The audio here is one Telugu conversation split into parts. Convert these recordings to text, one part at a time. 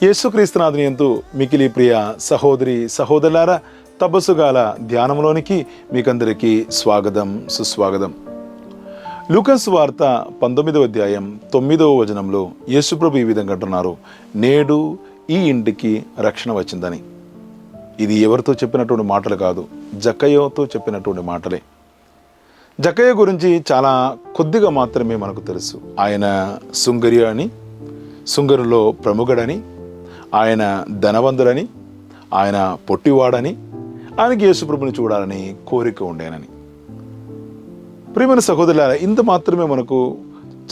యేసుక్రీస్తునాథుని యందు మికిలి ప్రియ సహోదరి సహోదరులారా, తపస్సుగాల ధ్యానంలోనికి మీకందరికీ స్వాగతం, సుస్వాగతం. లూకాసు వార్త 19వ అధ్యాయం 9వ వచనంలో యేసుప్రభు ఈ విధంగా అంటున్నారు, నేడు ఈ ఇంటికి రక్షణ వచ్చిందని. ఇది ఎవరితో చెప్పినటువంటి మాటలు కాదు, జక్కయ్యతో చెప్పినటువంటి మాటలే. జక్కయ్య గురించి చాలా కొద్దిగా మాత్రమే మనకు తెలుసు. ఆయన సుంగరి అని, సుంగరులో ప్రముఖుడని, ఆయన ధనవంతుడని, ఆయన పొట్టివాడని, ఆయనకి యేసుప్రభుని చూడాలని కోరిక ఉండేనని. ప్రియమైన సహోదరులారా, ఇంత మాత్రమే మనకు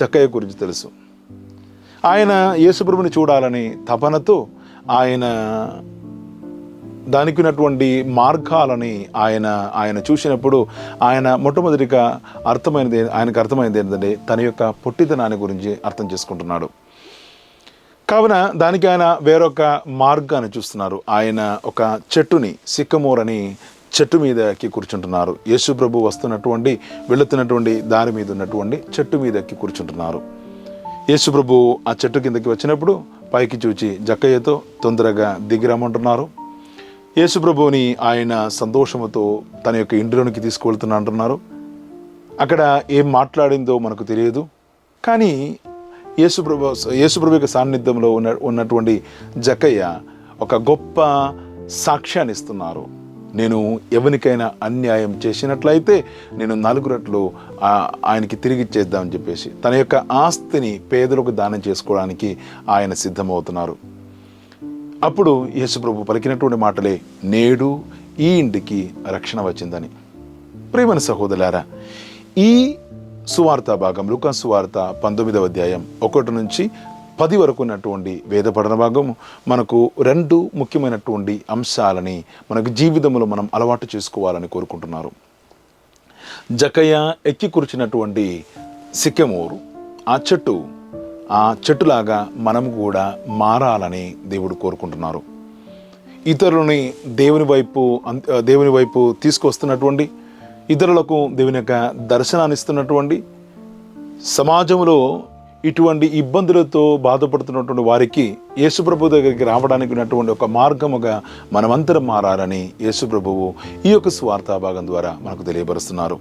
జక్కయ్య గురించి తెలుసు. ఆయన యేసుప్రభుని చూడాలని తపనతో ఆయన దానికి ఉన్నటువంటి మార్గాలని ఆయన చూసినప్పుడు ఆయన మొట్టమొదటిగా ఆయనకు అర్థమైనది ఏంటంటే తన యొక్క పొట్టితనాన్ని గురించి అర్థం చేసుకుంటున్నాడు. కావున దానికి ఆయన వేరొక మార్గాన్ని చూస్తున్నారు. ఆయన ఒక చెట్టుని, సిక్కమోర్ అని చెట్టు మీదకి కూర్చుంటున్నారు. యేసు ప్రభు వెళుతున్నటువంటి దారి మీద ఉన్నటువంటి చెట్టు మీద ఎక్కి కూర్చుంటున్నారు. యేసు ప్రభు ఆ చెట్టు కిందకి వచ్చినప్పుడు పైకి చూచి జక్కయ్యతో తొందరగా దిగిరమ్మంటున్నారు. యేసు ప్రభువుని ఆయన సంతోషముతో తన యొక్క ఇంటిలోనికి తీసుకువెళ్తున్నా అంటున్నారు. అక్కడ ఏం మాట్లాడిందో మనకు తెలియదు, కానీ యేసుప్రభు యొక్క సాన్నిధ్యంలో ఉన్నటువంటి జక్కయ్య ఒక గొప్ప సాక్ష్యాన్ని ఇస్తున్నారు. నేను ఎవరికైనా అన్యాయం చేసినట్లయితే నేను 4 రెట్లు ఆయనకి తిరిగి ఇచ్చేద్దామని చెప్పేసి తన యొక్క ఆస్తిని పేదలకు దానం చేసుకోవడానికి ఆయన సిద్ధమవుతున్నారు. అప్పుడు యేసుప్రభు పలికినటువంటి మాటలే, నేడు ఈ ఇంటికి రక్షణ వచ్చిందని. ప్రియమైన సహోదరులారా, ఈ సువార్త భాగం లూకాసు సువార్త 19వ అధ్యాయం 1 నుంచి 10 వరకు ఉన్నటువంటి వేద పఠన భాగం మనకు 2 ముఖ్యమైనటువంటి అంశాలని మనకు జీవితంలో మనం అలవాటు చేసుకోవాలని కోరుకుంటున్నారు. జక్కయ్య ఎక్కి కూర్చున్నటువంటి సిక్కమోరు, ఆ చెట్టులాగా మనం కూడా మారాలని దేవుడు కోరుకుంటున్నారు. ఇతరులని దేవుని వైపు తీసుకొస్తున్నటువంటి, ఇతరులకు దేవుని యొక్క దర్శనాన్ని ఇస్తున్నటువంటి, సమాజంలో ఇటువంటి ఇబ్బందులతో బాధపడుతున్నటువంటి వారికి యేసుప్రభు దగ్గరికి రావడానికి ఉన్నటువంటి ఒక మార్గముగా మనమంతరం మారాలని యేసుప్రభువు ఈ యొక్క స్వార్థ భాగం ద్వారా మనకు తెలియపరుస్తున్నారు.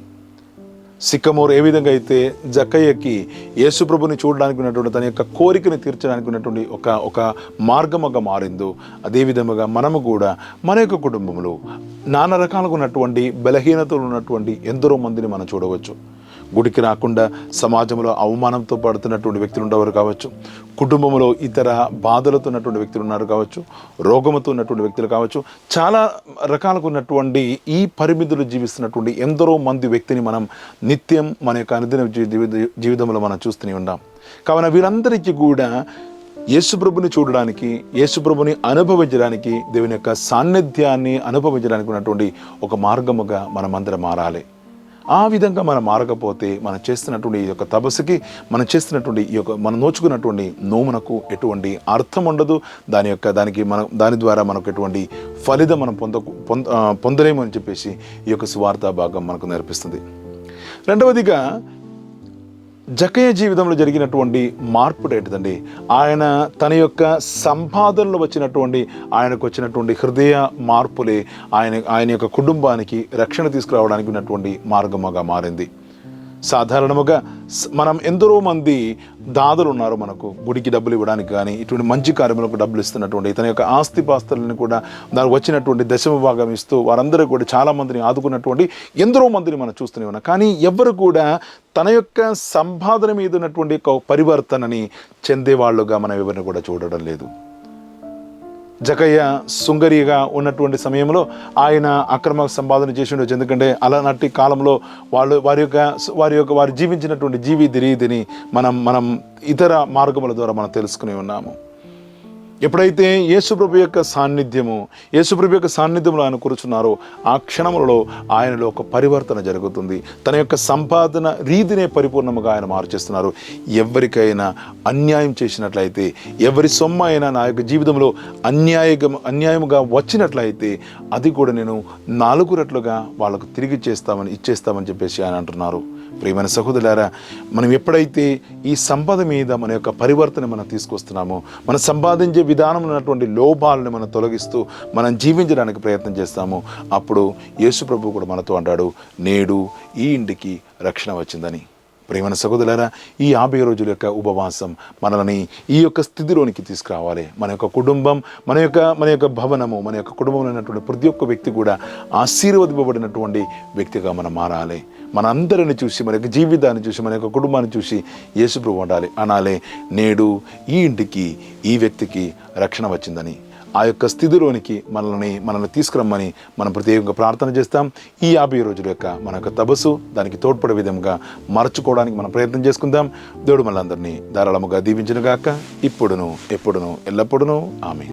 సిక్కమోర్ ఏ విధంగా అయితే జక్కయ్యకి యేసుప్రభుని చూడడానికి ఉన్నటువంటి తన యొక్క కోరికను తీర్చడానికి ఉన్నటువంటి ఒక మార్గముగా మారిందో, అదేవిధముగా మనము కూడా మన యొక్క కుటుంబంలో నానా రకాలుగా ఉన్నటువంటి బలహీనతలు ఉన్నటువంటి ఎందరో మందిని మనం చూడవచ్చు. గుడికి రాకుండా సమాజంలో అవమానంతో పడుతున్నటువంటి వ్యక్తులు ఉండేవారు కావచ్చు, కుటుంబంలో ఇతర బాధలతో ఉన్నటువంటి వ్యక్తులు ఉన్నారు కావచ్చు, రోగముతో ఉన్నటువంటి వ్యక్తులు కావచ్చు, చాలా రకాలుగా ఉన్నటువంటి ఈ పరిమితులు జీవిస్తున్నటువంటి ఎందరో మంది వ్యక్తిని మనం నిత్యం మన యొక్క అనుదిన జీవితంలో మనం చూస్తూనే ఉన్నాం. కావున వీరందరికీ కూడా యేసుప్రభుని చూడడానికి, యేసుప్రభుని అనుభవించడానికి, దేవుని యొక్క సాన్నిధ్యాన్ని అనుభవించడానికి ఉన్నటువంటి ఒక మార్గముగా మనమందరం మారాలి. ఆ విధంగా మనం మారకపోతే మనం చేస్తున్నటువంటి ఈ యొక్క తపస్సుకి, మనం చేస్తున్నటువంటి ఈ యొక్క మనం నోచుకున్నటువంటి నోమునకు ఎటువంటి అర్థం ఉండదు. దాని ద్వారా మనకు ఎటువంటి ఫలితం మనం పొందలేము అని చెప్పేసి ఈ యొక్క సువార్త భాగం మనకు నేర్పిస్తుంది. రెండవదిగా జక్కయ్య జీవితంలో జరిగినటువంటి మార్పు ఏంటిదండి, ఆయన తన యొక్క సంపాదనలో ఆయనకు వచ్చినటువంటి హృదయ మార్పులే ఆయన యొక్క కుటుంబానికి రక్షణ తీసుకురావడానికి ఉన్నటువంటి మార్గముగా మారింది. సాధారణముగా మనం ఎందరో మంది దాతలు ఉన్నారు. మనకు గుడికి డబ్బులు ఇవ్వడానికి కానీ, ఇటువంటి మంచి కార్యములకు డబ్బులు ఇస్తున్నటువంటి, తన యొక్క ఆస్తిపాస్తులను కూడా దానికి వచ్చినటువంటి దశమ భాగం ఇస్తూ వారందరూ కూడా చాలా మందిని ఆదుకున్నటువంటి ఎందరో మందిని మనం చూస్తూనే ఉన్నాం. కానీ ఎవ్వరు కూడా తన యొక్క సంపాదన మీద ఉన్నటువంటి పరివర్తనని చెందేవాళ్ళుగా మనం ఎవరిని కూడా చూడడం లేదు. జక్కయ్య సుంగరిగా ఉన్నటువంటి సమయంలో ఆయన అక్రమ సంపాదన చేసి ఉండొచ్చు. ఎందుకంటే అలాంటి కాలంలో వారు జీవించినటువంటి రీతిని మనం ఇతర మార్గముల ద్వారా మనం తెలుసుకుని ఉన్నాము. ఎప్పుడైతే యేసుప్రభు యొక్క సాన్నిధ్యంలో ఆయన కూర్చున్నారో ఆ క్షణములలో ఆయనలో ఒక పరివర్తన జరుగుతుంది. తన యొక్క సంపాదన రీతినే పరిపూర్ణముగా ఆయన మార్చేస్తున్నారు. ఎవరికైనా అన్యాయం చేసినట్లయితే, ఎవరి సొమ్ము అయినా నా యొక్క జీవితంలో అన్యాయముగా వచ్చినట్లయితే అది కూడా నేను 4 రెట్లుగా వాళ్ళకు తిరిగి ఇచ్చేస్తామని చెప్పేసి ఆయన అంటున్నారు. ప్రియమైన సహోదరులారా, మనం ఎప్పుడైతే ఈ సంపద మీద మన యొక్క పరివర్తన మనం తీసుకొస్తున్నామో, మనం సంపాదించే విధానంలో ఉన్నటువంటి లోపాలను మనం తొలగిస్తూ మనం జీవించడానికి ప్రయత్నం చేస్తామో, అప్పుడు యేసు ప్రభువు కూడా మనతో అంటాడు, నేడు ఈ ఇంటికి రక్షణ వచ్చిందని. ప్రియమైన సహోదరులారా, ఈ 50 రోజుల యొక్క ఉపవాసం మనల్ని ఈ యొక్క స్థితిలోనికి తీసుకురావాలి. మన యొక్క కుటుంబం, మన యొక్క భవనము, మన యొక్క కుటుంబంలో ఉన్నటువంటి ప్రతి ఒక్క వ్యక్తి కూడా ఆశీర్వదింపబడినటువంటి వ్యక్తిగా మనం మారాలి. మనందరిని చూసి, మన యొక్క జీవితాన్ని చూసి, మన యొక్క కుటుంబాన్ని చూసి యేసు ప్రభువు అనాలే, నేడు ఈ ఇంటికి, ఈ వ్యక్తికి రక్షణ వచ్చిందని. ఆ యొక్క స్థితిలోనికి మనల్ని తీసుకురమ్మని మనం ప్రత్యేకంగా ప్రార్థన చేస్తాం. ఈ 50 రోజుల యొక్క మన యొక్క తపస్సు దానికి తోడ్పడే విధంగా మార్చుకోవడానికి మనం ప్రయత్నం చేసుకుందాం. దేవుడు మనందరినీ ధారాళముగా దీవించును గాక, ఇప్పుడును ఎప్పుడును ఎల్లప్పుడును. ఆమేన్.